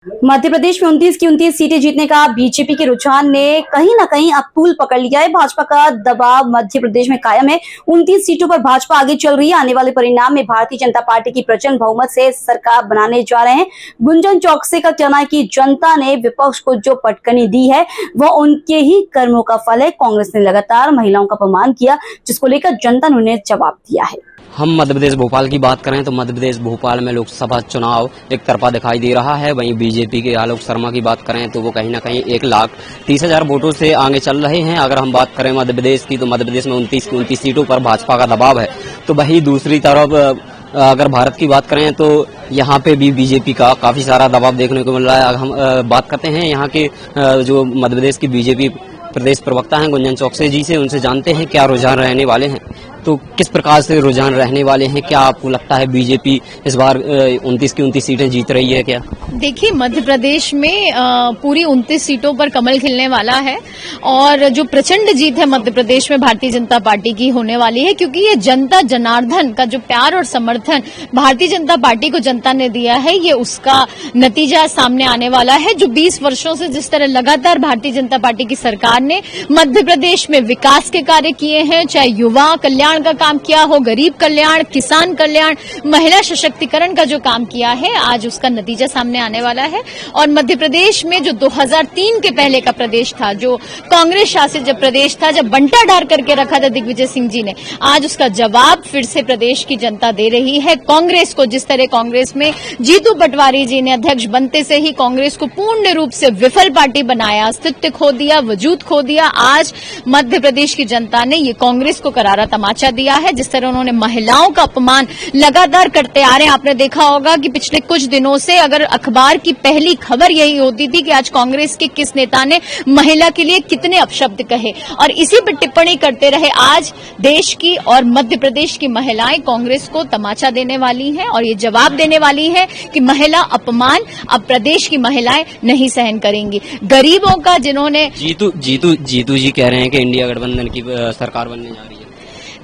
मध्य प्रदेश में 29 की 29 सीटें जीतने का बीजेपी के रुझान ने कहीं न कहीं अब तूल पकड़ लिया है। भाजपा का दबाव मध्य प्रदेश में कायम है। 29 सीटों पर भाजपा आगे चल रही है। आने वाले परिणाम में भारतीय जनता पार्टी की प्रचंड बहुमत से सरकार बनाने जा रहे हैं। गुंजन चौकसी का कहना है कि जनता ने विपक्ष को जो पटकनी दी है वह उनके ही कर्मों का फल है। कांग्रेस ने लगातार महिलाओं का अपमान किया, जिसको लेकर जनता ने उन्हें जवाब दिया है। हम मध्य प्रदेश भोपाल की बात करें तो मध्य प्रदेश भोपाल में लोकसभा चुनाव एक तरफा दिखाई दे रहा है। वहीं बीजेपी के आलोक शर्मा की बात करें तो वो कहीं ना कहीं 1,30,000 वोटों से आगे चल रहे हैं। अगर हम बात करें मध्य प्रदेश की तो मध्य प्रदेश में 29 की 29 सीटों पर भाजपा का दबाव है। तो वहीं दूसरी तरफ अगर भारत की बात करें तो यहाँ पे भी बीजेपी का काफी सारा दबाव देखने को मिल रहा है। हम बात करते हैं यहाँ के जो मध्य प्रदेश की बीजेपी प्रदेश प्रवक्ता हैं गुंजन चौकसी जी से, उनसे जानते हैं क्या रुझान रहने वाले हैं। तो किस प्रकार से रुझान रहने वाले हैं? क्या आपको लगता है बीजेपी इस बार 29 की 29 सीटें जीत रही है क्या? देखिए, मध्य प्रदेश में पूरी 29 सीटों पर कमल खिलने वाला है और जो प्रचंड जीत है मध्य प्रदेश में भारतीय जनता पार्टी की होने वाली है, क्योंकि ये जनता जनार्दन का जो प्यार और समर्थन भारतीय जनता पार्टी को जनता ने दिया है, ये उसका नतीजा सामने आने वाला है। जो 20 वर्षों से जिस तरह लगातार भारतीय जनता पार्टी की सरकार ने मध्य प्रदेश में विकास के कार्य किए हैं, चाहे युवा कल्याण का काम किया हो, गरीब कल्याण, किसान कल्याण, महिला सशक्तिकरण का जो काम किया है, आज उसका नतीजा सामने आने वाला है। और मध्य प्रदेश में जो 2003 के पहले का प्रदेश था, जो कांग्रेस शासित जब प्रदेश था, जब बंटा ढार करके रखा था दिग्विजय सिंह जी ने, आज उसका जवाब फिर से प्रदेश की जनता दे रही है। कांग्रेस को जिस तरह कांग्रेस में जीतू पटवारी जी ने अध्यक्ष बनते से ही कांग्रेस को पूर्ण रूप से विफल पार्टी बनाया, अस्तित्व खो दिया, वजूद खो दिया, आज मध्य प्रदेश की जनता ने ये कांग्रेस को करारा तमाचा दिया है। जिस तरह उन्होंने महिलाओं का अपमान लगातार करते आ रहे हैं, आपने देखा होगा कि पिछले कुछ दिनों से अगर अखबार की पहली खबर यही होती थी कि आज कांग्रेस के किस नेता ने महिला के लिए कितने अपशब्द कहे, और इसी पर टिप्पणी करते रहे। आज देश की और मध्य प्रदेश की महिलाएं कांग्रेस को तमाचा देने वाली हैं और ये जवाब देने वाली है कि महिला अपमान अब प्रदेश की महिलाएं नहीं सहन करेंगी। गरीबों का जिन्होंने जीतू जी कह रहे हैं कि इंडिया गठबंधन की सरकार बनने जा रही है।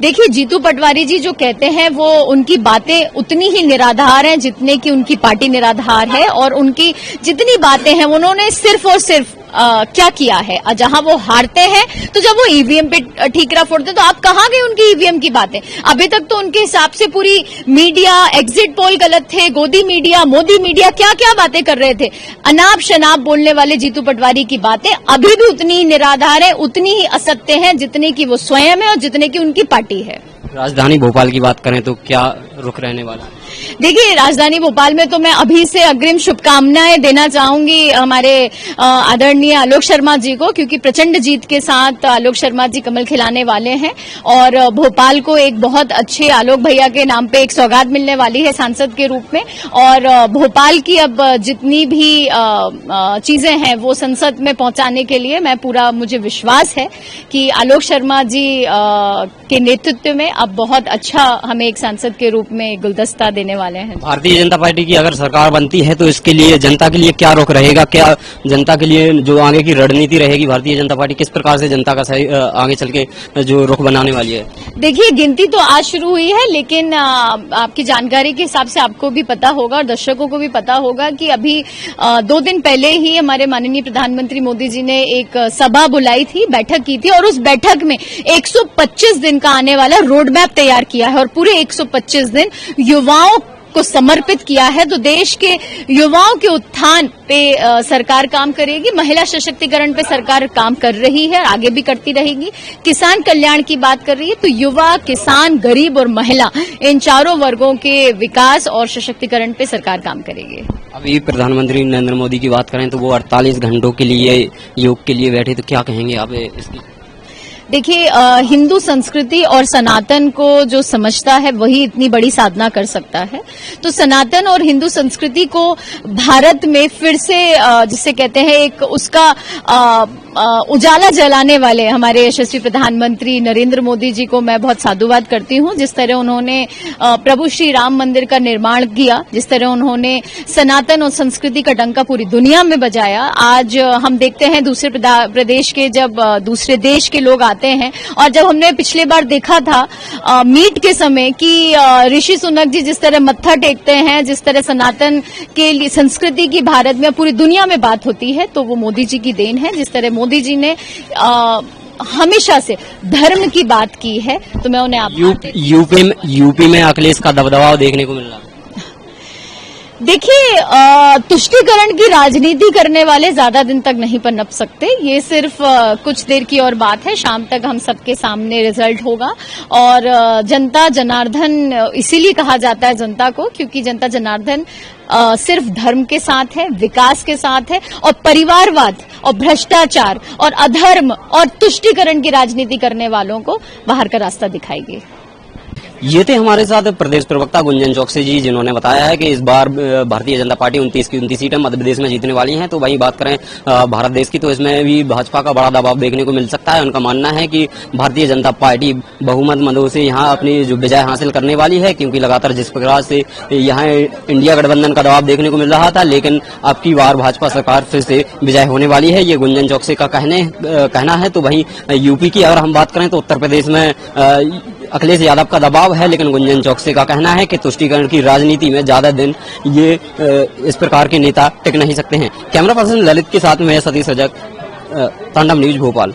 देखिए, जीतू पटवारी जी जो कहते हैं वो उनकी बातें उतनी ही निराधार हैं जितने की उनकी पार्टी निराधार है, और उनकी जितनी बातें हैं उन्होंने सिर्फ और सिर्फ क्या किया है। जहां वो हारते हैं तो जब वो ईवीएम पे ठीकरा फोड़ते तो आप कहां गए उनकी ईवीएम की बातें? अभी तक तो उनके हिसाब से पूरी मीडिया, एग्जिट पोल गलत थे, गोदी मीडिया, मोदी मीडिया, क्या क्या बातें कर रहे थे। अनाप शनाप बोलने वाले जीतू पटवारी की बातें अभी भी उतनी ही निराधार है, उतनी ही असत्य हैं जितने की वो स्वयं है और जितने की उनकी पार्टी है। राजधानी भोपाल की बात करें तो क्या रुख रहने वाला है? देखिए, राजधानी भोपाल में तो मैं अभी से अग्रिम शुभकामनाएं देना चाहूंगी हमारे आदरणीय आलोक शर्मा जी को, क्योंकि प्रचंड जीत के साथ आलोक शर्मा जी कमल खिलाने वाले हैं और भोपाल को एक बहुत अच्छे आलोक भैया के नाम पे एक सौगात मिलने वाली है सांसद के रूप में। और भोपाल की अब जितनी भी चीजें हैं वो संसद में पहुंचाने के लिए मुझे विश्वास है कि आलोक शर्मा जी के नेतृत्व में अब बहुत अच्छा हमें एक सांसद के रूप में गुलदस्ता देने वाले हैं। भारतीय जनता पार्टी की अगर सरकार बनती है तो इसके लिए जनता के लिए क्या रुख रहेगा? क्या जनता के लिए जो आगे की रणनीति रहेगी, भारतीय जनता पार्टी किस प्रकार से जनता का सही आगे चल के जो रुख बनाने वाली है? देखिए, गिनती तो आज शुरू हुई है, लेकिन आपकी जानकारी के हिसाब से आपको भी पता होगा और दर्शकों को भी पता होगा कि अभी 2 दिन पहले ही हमारे माननीय प्रधानमंत्री मोदी जी ने एक सभा बुलाई थी, बैठक की थी, और उस बैठक में 125 दिन का आने वाला रोड मैप तैयार किया है और पूरे 125 दिन युवाओं को समर्पित किया है। तो देश के युवाओं के उत्थान पे सरकार काम करेगी, महिला सशक्तिकरण पे सरकार काम कर रही है, आगे भी करती रहेगी। किसान कल्याण की बात कर रही है तो युवा, किसान, गरीब और महिला, इन चारों वर्गों के विकास और सशक्तिकरण पे सरकार काम करेगी। अभी प्रधानमंत्री नरेंद्र मोदी की बात करें तो वो 48 घंटों के लिए योग के लिए बैठे, तो क्या कहेंगे आप इसकी? देखिए, हिंदू संस्कृति और सनातन को जो समझता है वही इतनी बड़ी साधना कर सकता है। तो सनातन और हिंदू संस्कृति को भारत में फिर से जिसे कहते हैं एक उसका उजाला जलाने वाले हमारे यशस्वी प्रधानमंत्री नरेंद्र मोदी जी को मैं बहुत साधुवाद करती हूं। जिस तरह उन्होंने प्रभु श्री राम मंदिर का निर्माण किया, जिस तरह उन्होंने सनातन और संस्कृति का डंका पूरी दुनिया में बजाया। आज हम देखते हैं दूसरे प्रदेश के जब दूसरे देश के लोग जाते हैं। और जब हमने पिछले बार देखा था मीट के समय कि ऋषि सुनक जी जिस तरह मत्था टेकते हैं, जिस तरह सनातन के लिए संस्कृति की भारत में पूरी दुनिया में बात होती है, तो वो मोदी जी की देन है। जिस तरह मोदी जी ने हमेशा से धर्म की बात की है, तो मैं उन्हें यूपी में अखिलेश का दबदबा देखने को मिल रहा है। देखिए, तुष्टीकरण की राजनीति करने वाले ज्यादा दिन तक नहीं पनप सकते। ये सिर्फ कुछ देर की और बात है। शाम तक हम सबके सामने रिजल्ट होगा। और जनता जनार्दन इसीलिए कहा जाता है जनता को, क्योंकि जनता जनार्दन सिर्फ धर्म के साथ है, विकास के साथ है, और परिवारवाद और भ्रष्टाचार और अधर्म और तुष्टीकरण की राजनीति करने वालों को बाहर का रास्ता दिखाएगी। ये थे हमारे साथ प्रदेश प्रवक्ता गुंजन चौकसी जी, जिन्होंने बताया है कि इस बार भारतीय जनता पार्टी 29 की 29 सीटें मध्य प्रदेश में जीतने वाली हैं। तो वहीं बात करें भारत देश की, तो इसमें भी भाजपा का बड़ा दबाव देखने को मिल सकता है। उनका मानना है कि भारतीय जनता पार्टी बहुमत मतों से यहाँ अपनी जो विजय हासिल करने वाली है, क्योंकि लगातार जिस प्रकार से यहाँ इंडिया गठबंधन का दबाव देखने को मिल रहा था, लेकिन अब की बार भाजपा सरकार फिर से विजय होने वाली है, ये गुंजन चौकसी का कहना है। तो वहीं यूपी की अगर हम बात करें तो उत्तर प्रदेश में अखिलेश यादव का दबाव है, लेकिन गुंजन चौकसी का कहना है कि तुष्टीकरण की राजनीति में ज्यादा दिन ये इस प्रकार के नेता टिक नहीं सकते हैं। कैमरा पर्सन ललित के साथ में सतीश रजक, तांडव न्यूज भोपाल।